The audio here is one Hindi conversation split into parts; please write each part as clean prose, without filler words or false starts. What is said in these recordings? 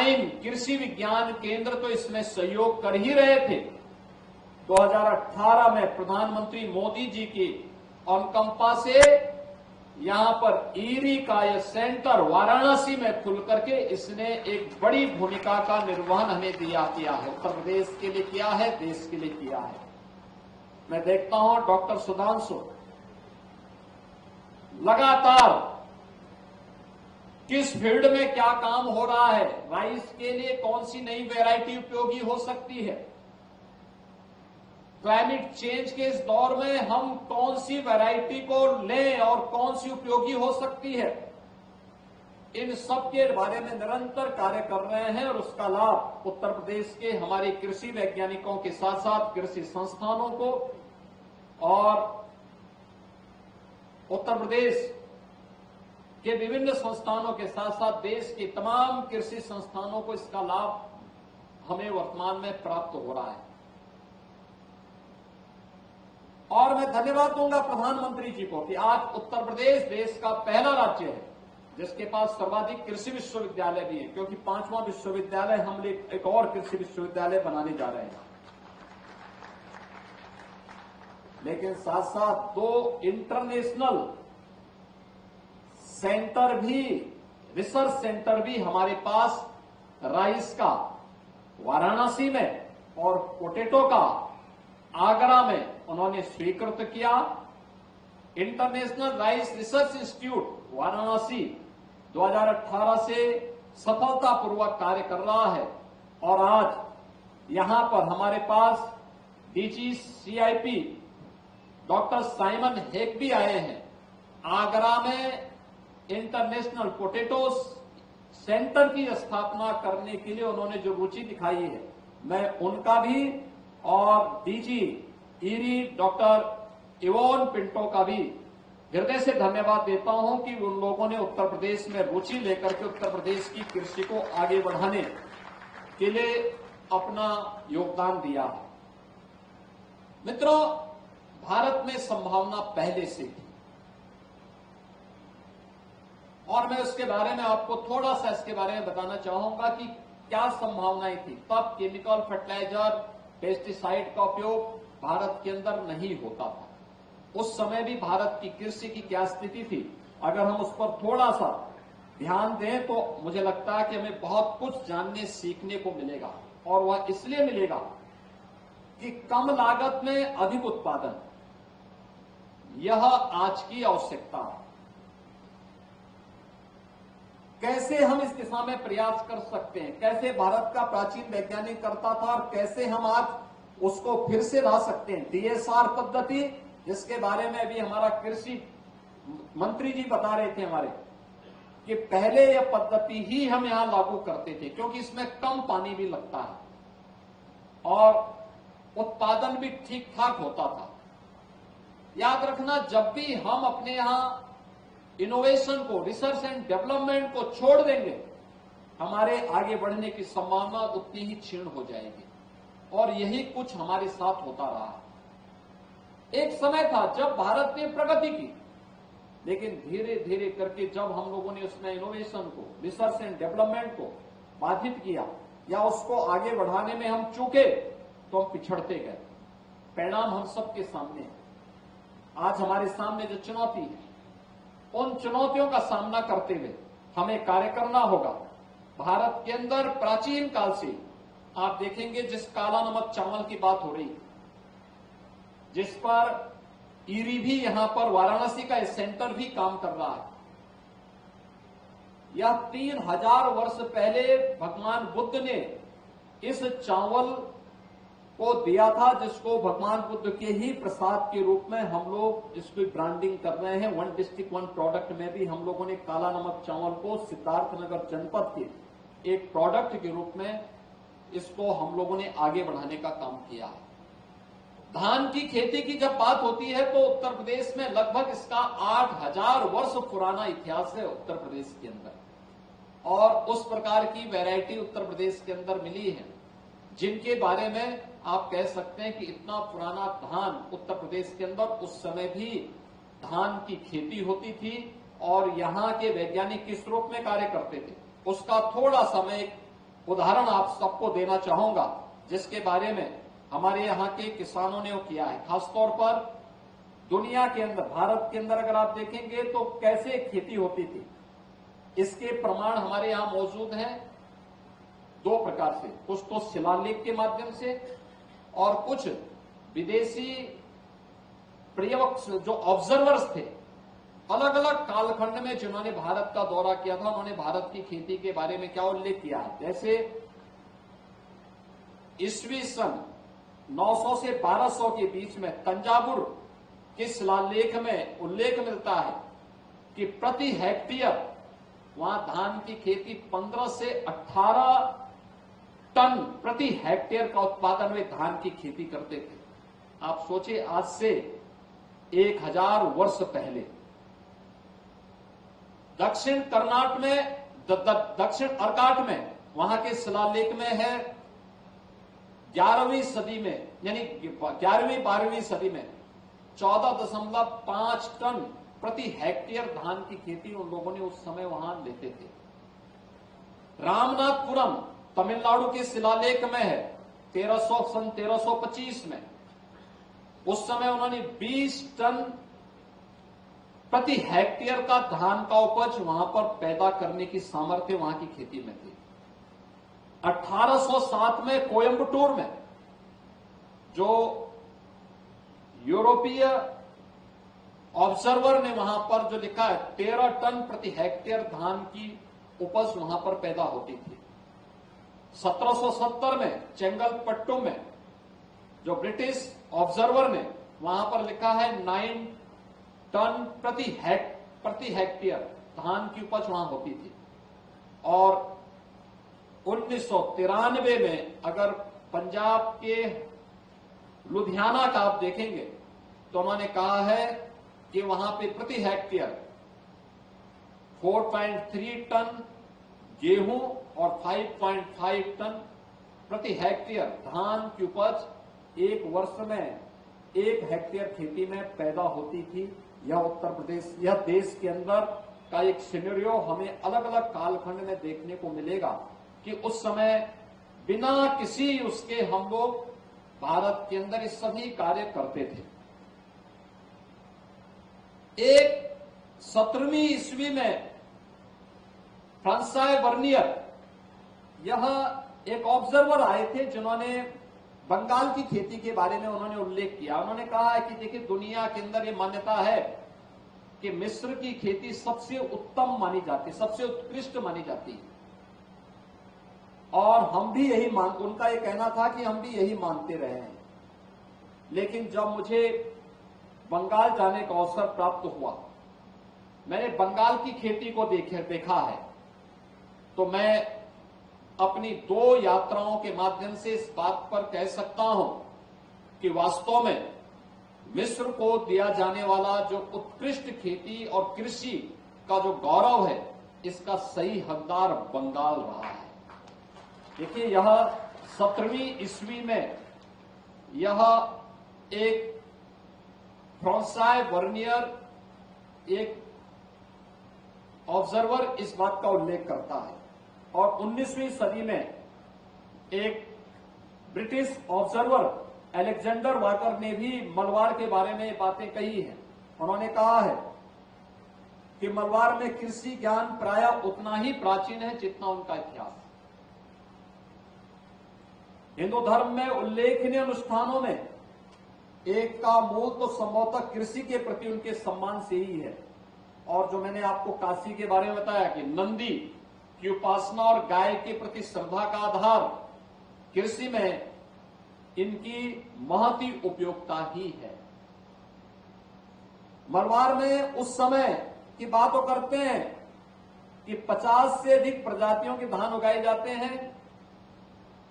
टाइम कृषि विज्ञान केंद्र तो इसमें सहयोग कर ही रहे थे। 2018 में प्रधानमंत्री मोदी जी की अनुकंपा से यहां पर ईरी का यह सेंटर वाराणसी में खुल करके इसने एक बड़ी भूमिका का निर्वहन हमें किया है, उत्तर प्रदेश के लिए किया है, देश के लिए किया है। मैं देखता हूं डॉक्टर सुधांशु लगातार किस फील्ड में क्या काम हो रहा है, राइस के लिए कौन सी नई वैरायटी उपयोगी हो सकती है, क्लाइमेट चेंज के इस दौर में हम कौन सी वैरायटी को लें और कौन सी उपयोगी हो सकती है, इन सब के बारे में निरंतर कार्य कर रहे हैं। और उसका लाभ उत्तर प्रदेश के हमारे कृषि वैज्ञानिकों के साथ साथ कृषि संस्थानों को और उत्तर प्रदेश के विभिन्न संस्थानों के साथ साथ देश के तमाम कृषि संस्थानों को इसका लाभ हमें वर्तमान में प्राप्त हो रहा है। और मैं धन्यवाद दूंगा प्रधानमंत्री जी को कि आज उत्तर प्रदेश देश का पहला राज्य है जिसके पास सर्वाधिक कृषि विश्वविद्यालय भी है, क्योंकि 5वां विश्वविद्यालय हम एक और कृषि विश्वविद्यालय बनाने जा रहे हैं। लेकिन साथ साथ 2 इंटरनेशनल सेंटर भी, रिसर्च सेंटर भी हमारे पास राइस का वाराणसी में और पोटैटो का आगरा में उन्होंने स्वीकृत किया। International rice research institute Varanasi 2018 से सफलतापूर्वक कार्य कर रहा है और आज यहां पर हमारे पास DGCIP डॉक्टर साइमन हेक भी आए हैं। आगरा में इंटरनेशनल पोटैटो सेंटर की स्थापना करने के लिए उन्होंने जो रुचि दिखाई है, मैं उनका भी और DG eerie doctor Yvonne Pinto का भी हृदय से धन्यवाद देता हूं कि उन लोगों ने उत्तर प्रदेश में रुचि लेकर के उत्तर प्रदेश की कृषि को आगे बढ़ाने के लिए अपना योगदान दिया है। मित्रों, भारत में संभावना पहले से थी और मैं उसके बारे में आपको थोड़ा सा इसके बारे में बताना चाहूंगा कि क्या संभावनाएं थी। तब केमिकल फर्टिलाइजर, पेस्टिसाइड का उपयोग भारत के अंदर नहीं होता था। उस समय भी भारत की कृषि की क्या स्थिति थी, अगर हम उस पर थोड़ा सा ध्यान दें तो मुझे लगता है कि हमें बहुत कुछ जानने सीखने को मिलेगा। और वह इसलिए मिलेगा कि कम लागत में अधिक उत्पादन, यह आज की आवश्यकता है। कैसे हम इस दिशा में प्रयास कर सकते हैं, कैसे भारत का प्राचीन वैज्ञानिक करता था और कैसे हम आज उसको फिर से ला सकते हैं। DSR पद्धति, जिसके बारे में अभी हमारा कृषि मंत्री जी बता रहे थे हमारे, कि पहले यह पद्धति ही हम यहां लागू करते थे क्योंकि इसमें कम पानी भी लगता है और उत्पादन भी ठीक ठाक होता था। याद रखना, जब भी हम अपने यहां इनोवेशन को, रिसर्च एंड डेवलपमेंट को छोड़ देंगे, हमारे आगे बढ़ने की संभावना उतनी ही क्षीण हो जाएगी। और यही कुछ हमारे साथ होता रहा है। एक समय था जब भारत ने प्रगति की, लेकिन धीरे धीरे करके जब हम लोगों ने उसमें इनोवेशन को, रिसर्च एंड डेवलपमेंट को बाधित किया या उसको आगे बढ़ाने में हम चूके, तो हम पिछड़ते गए। परिणाम हम सबके सामने है। आज हमारे सामने जो चुनौती है, उन चुनौतियों का सामना करते हुए हमें कार्य करना होगा। भारत के अंदर प्राचीन काल से आप देखेंगे, जिस काला नमक चावल की बात हो रही, जिस पर ईरी भी यहां पर वाराणसी का सेंटर भी काम कर रहा है, यह 3000 वर्ष पहले भगवान बुद्ध ने इस चावल को दिया था, जिसको भगवान बुद्ध के ही प्रसाद के रूप में हम लोग इसकी ब्रांडिंग कर रहे हैं। 1 डिस्ट्रिक्ट 1 प्रोडक्ट में भी हम लोगों ने काला नमक चावल को सिद्धार्थनगर जनपद के एक प्रोडक्ट के रूप में इसको हम लोगों ने आगे बढ़ाने का काम किया है। धान की खेती की जब बात होती है तो उत्तर प्रदेश में लगभग इसका 8000 वर्ष पुराना इतिहास है उत्तर प्रदेश के अंदर, और उस प्रकार की वैरायटी उत्तर प्रदेश के अंदर मिली है जिनके बारे में आप कह सकते हैं कि इतना पुराना धान उत्तर प्रदेश के अंदर उस समय भी धान की खेती होती थी और यहां के वैज्ञानिक किस रूप में कार्य करते थे, उसका थोड़ा सा मैं उदाहरण आप सबको देना चाहूंगा, जिसके बारे में हमारे यहाँ के किसानों ने वो किया है। खासतौर पर दुनिया के अंदर, भारत के अंदर अगर आप देखेंगे तो कैसे खेती होती थी, इसके प्रमाण हमारे यहाँ मौजूद हैं दो प्रकार से। कुछ तो शिलालेख के माध्यम से और कुछ विदेशी पर्यवेक्षक जो ऑब्जर्वर्स थे अलग अलग कालखंड में, जिन्होंने भारत का दौरा किया था, उन्होंने भारत की खेती के बारे में क्या उल्लेख किया है। जैसे ईस्वी सन 900 से 1200 के बीच में तंजावुर के शिलालेख में उल्लेख मिलता है कि प्रति हेक्टेयर वहां धान की खेती 15 से 18 टन प्रति हेक्टेयर का उत्पादन वे धान की खेती करते थे। आप सोचिए, आज से 1000 वर्ष पहले दक्षिण कर्नाटक में, दक्षिण अर्काट में, वहां के शिलालेख में है 11वीं सदी में, यानी 11वीं 12वीं सदी में 14.5 टन प्रति हेक्टेयर धान की खेती उन लोगों ने उस समय वहां लेते थे। रामनाथपुरम तमिलनाडु के शिलालेख में है सन 1325 में, उस समय उन्होंने 20 टन प्रति हेक्टेयर का धान का उपज वहां पर पैदा करने की सामर्थ्य वहां की खेती में थी। 1807 में कोयंबटूर में जो यूरोपीय ऑब्जर्वर ने वहां पर जो लिखा है 13 टन प्रति हेक्टेयर धान की उपज वहां पर पैदा होती थी। 1770 में चेंगलपट्टू में जो ब्रिटिश ऑब्जर्वर ने वहां पर लिखा है 9 टन प्रति हेक्टेयर धान की उपज वहां होती थी। और 1993 में अगर पंजाब के लुधियाना का आप देखेंगे तो उन्होंने कहा है कि वहां पे प्रति हेक्टेयर 4.3 टन गेहूं और 5.5 टन प्रति हेक्टेयर धान की उपज एक वर्ष में 1 हेक्टेयर खेती में पैदा होती थी। यह उत्तर प्रदेश, यह देश के अंदर का एक सिनेरियो हमें अलग अलग कालखंड में देखने को मिलेगा कि उस समय बिना किसी उसके हम लोग भारत के अंदर इस सभी कार्य करते थे। एक 17वीं ईस्वी में फ्रांसाय वर्नियर, यह एक ऑब्जर्वर आए थे जिन्होंने बंगाल की खेती के बारे में उन्होंने उल्लेख किया। उन्होंने कहा है कि देखिए, दुनिया के अंदर ये मान्यता है कि मिस्र की खेती सबसे उत्तम मानी जाती है, सबसे उत्कृष्ट मानी जाती है, और हम भी यही उनका ये कहना था कि हम भी यही मानते रहे हैं। लेकिन जब मुझे बंगाल जाने का अवसर प्राप्त हुआ, मैंने बंगाल की खेती को देखा है, तो मैं अपनी 2 यात्राओं के माध्यम से इस बात पर कह सकता हूं कि वास्तव में मिस्र को दिया जाने वाला जो उत्कृष्ट खेती और कृषि का जो गौरव है, इसका सही हकदार बंगाल रहा है। देखिए, यह 17वीं ईस्वी में यह एक फ्रांसाय वर्नियर एक ऑब्जर्वर इस बात का उल्लेख करता है। और 19वीं सदी में एक ब्रिटिश ऑब्जर्वर अलेक्जेंडर वाकर ने भी मलबार के बारे में बातें कही हैं। उन्होंने कहा है कि मलबार में कृषि ज्ञान प्रायः उतना ही प्राचीन है जितना उनका इतिहास। हिंदू धर्म में उल्लेखनीय अनुष्ठानों में एक का मूल तो संभवतः कृषि के प्रति उनके सम्मान से ही है। और जो मैंने आपको काशी के बारे में बताया कि नंदी की उपासना और गाय के प्रति श्रद्धा का आधार कृषि में इनकी महती उपयोगिता ही है। मलबार में उस समय की बात वो करते हैं कि 50 से अधिक प्रजातियों के धान उगाए जाते हैं।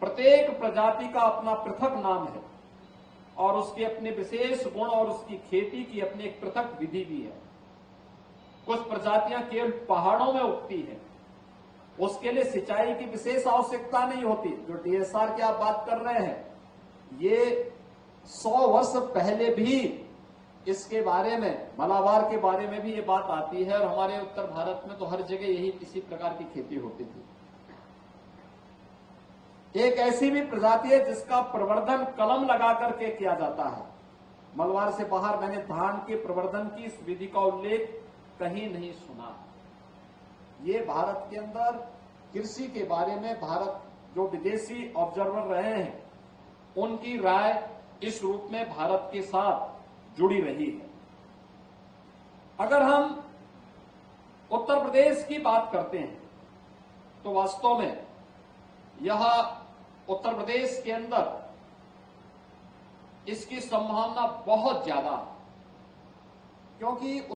प्रत्येक प्रजाति का अपना पृथक नाम है और उसके अपने विशेष गुण और उसकी खेती की अपनी एक पृथक विधि भी है। कुछ प्रजातियां केवल पहाड़ों में उगती है, उसके लिए सिंचाई की विशेष आवश्यकता नहीं होती। जो डीएसआर की आप बात कर रहे हैं, ये 100 वर्ष पहले भी इसके बारे में, मलाबार के बारे में भी ये बात आती है। और हमारे उत्तर भारत में तो हर जगह यही इसी प्रकार की खेती होती थी। एक ऐसी भी प्रजाति है जिसका प्रवर्धन कलम लगा करके किया जाता है। मलबार से बाहर मैंने धान के प्रवर्धन की इस विधि का उल्लेख कहीं नहीं सुना। ये भारत के अंदर कृषि के बारे में भारत जो विदेशी ऑब्जर्वर रहे हैं उनकी राय इस रूप में भारत के साथ जुड़ी रही है। अगर हम उत्तर प्रदेश की बात करते हैं तो वास्तव में यह उत्तर प्रदेश के अंदर इसकी संभावना बहुत ज्यादा है, क्योंकि